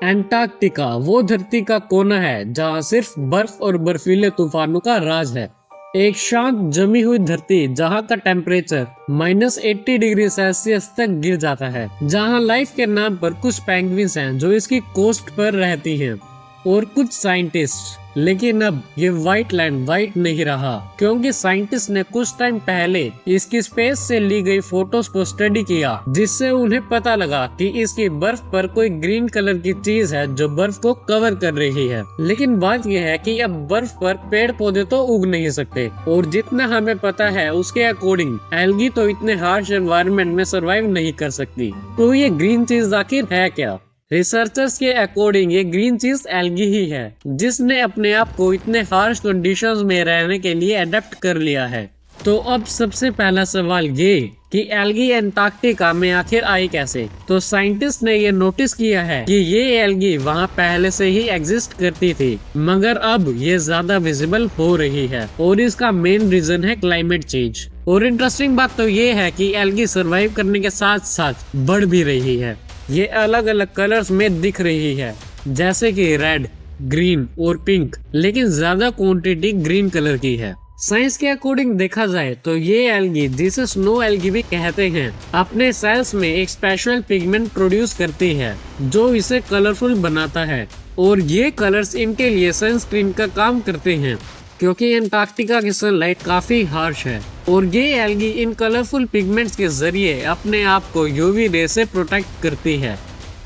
Antarctica वो धरती का कोना है जहां सिर्फ बर्फ और बर्फीले तूफानों का राज है। एक शांत जमी हुई धरती जहां का टेम्परेचर -80 डिग्री सेल्सियस तक गिर जाता है, जहां लाइफ के नाम पर कुछ पेंगुइन्स हैं जो इसकी कोस्ट पर रहती हैं और कुछ साइंटिस्ट। लेकिन अब ये व्हाइट लैंड व्हाइट नहीं रहा, क्योंकि साइंटिस्ट ने कुछ टाइम पहले इसकी स्पेस से ली गई फोटोज को स्टडी किया, जिससे उन्हें पता लगा कि इसकी बर्फ पर कोई ग्रीन कलर की चीज है जो बर्फ को कवर कर रही है। लेकिन बात यह है कि अब बर्फ पर पेड़ पौधे तो उग नहीं सकते, और जितना हमें पता है उसके अकॉर्डिंग एल्गी तो इतने हार्श एनवायरनमेंट में सरवाइव नहीं कर सकती। तो ये ग्रीन चीज आखिर है क्या? रिसर्चर्स के अकॉर्डिंग ये ग्रीन चीज एल्गी ही है, जिसने अपने आप को इतने हार्श कंडीशंस में रहने के लिए अडेप्ट कर लिया है। तो अब सबसे पहला सवाल ये कि एल्गी एंटार्क्टिका में आखिर आई कैसे? तो साइंटिस्ट ने ये नोटिस किया है कि ये एल्गी वहाँ पहले से ही एग्जिस्ट करती थी, मगर अब ये ज्यादा विजिबल हो रही है, और इसका मेन रीजन है क्लाइमेट चेंज। और इंटरेस्टिंग बात तो ये है कि एल्गी सर्वाइव करने के साथ साथ बढ़ भी रही है। ये अलग अलग कलर्स में दिख रही है, जैसे कि रेड, ग्रीन और पिंक, लेकिन ज्यादा क्वांटिटी ग्रीन कलर की है। साइंस के अकॉर्डिंग देखा जाए तो ये एल्गी, जिसे स्नो एल्गी भी कहते हैं, अपने सेल्स में एक स्पेशल पिगमेंट प्रोड्यूस करती है जो इसे कलरफुल बनाता है, और ये कलर्स इनके लिए सनस्क्रीन का काम करते हैं, क्योंकि एंटार्क्टिका की सनलाइट काफी हार्श है। और ये एल्गी इन कलरफुल पिगमेंट्स के जरिए अपने आप को यूवी रे से प्रोटेक्ट करती है।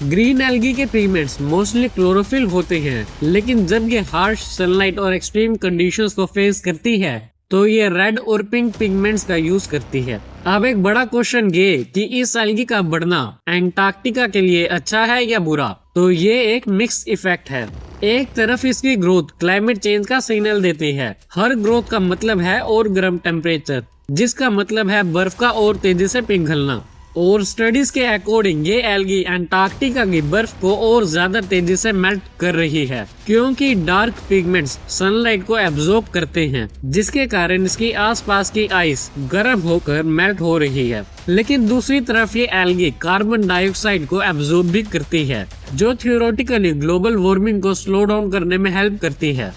ग्रीन एल्गी के पिगमेंट्स मोस्टली क्लोरोफिल होते हैं, लेकिन जब ये हार्श सनलाइट और एक्सट्रीम कंडीशंस को फेस करती है तो ये रेड और पिंक पिगमेंट्स का यूज करती है। अब एक बड़ा क्वेश्चन ये कि इस एल्गी का बढ़ना एंटार्क्टिका के लिए अच्छा है या बुरा? तो ये एक मिक्स इफेक्ट है। एक तरफ इसकी ग्रोथ क्लाइमेट चेंज का सिग्नल देती है। हर ग्रोथ का मतलब है और गर्म टेम्परेचर, जिसका मतलब है बर्फ का और तेजी से पिघलना। और स्टडीज के अकॉर्डिंग ये एल्गी एंटार्क्टिका की बर्फ को और ज्यादा तेजी से मेल्ट कर रही है, क्योंकि डार्क पिगमेंट्स सनलाइट को एब्जॉर्ब करते हैं, जिसके कारण इसकी आसपास की आइस गर्म होकर मेल्ट हो रही है। लेकिन दूसरी तरफ ये एल्गी कार्बन डाइऑक्साइड को एब्जॉर्ब भी करती है, जो थियोरेटिकली ग्लोबल वार्मिंग को स्लो डाउन करने में हेल्प करती है।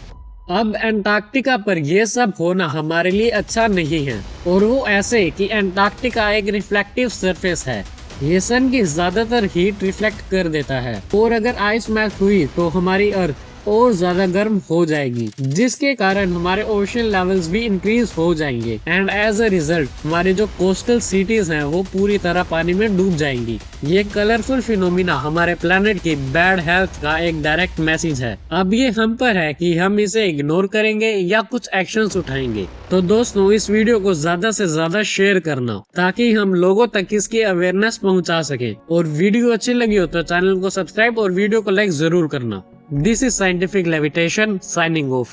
अब एंटार्क्टिका पर यह सब होना हमारे लिए अच्छा नहीं है, और वो ऐसे कि एंटार्क्टिका एक रिफ्लेक्टिव सरफेस है। ये सन की ज्यादातर हीट रिफ्लेक्ट कर देता है, और अगर आइस मेल्ट हुई तो हमारी अर्थ और ज्यादा गर्म हो जाएगी, जिसके कारण हमारे ओशन लेवल्स भी इंक्रीज हो जाएंगे, एंड एज अ रिजल्ट हमारे जो कोस्टल सिटीज हैं वो पूरी तरह पानी में डूब जाएंगी। ये कलरफुल फिनोमिना हमारे प्लेनेट की बैड हेल्थ का एक डायरेक्ट मैसेज है। अब ये हम पर है कि हम इसे इग्नोर करेंगे या कुछ एक्शंस उठाएंगे। तो दोस्तों, इस वीडियो को ज्यादा से ज्यादा शेयर करना, ताकि हम लोगों तक इसकी अवेयरनेस पहुंचा सके। और वीडियो अच्छी लगी हो तो चैनल को सब्सक्राइब और वीडियो को लाइक जरूर करना। This is Scientific Levitation signing off.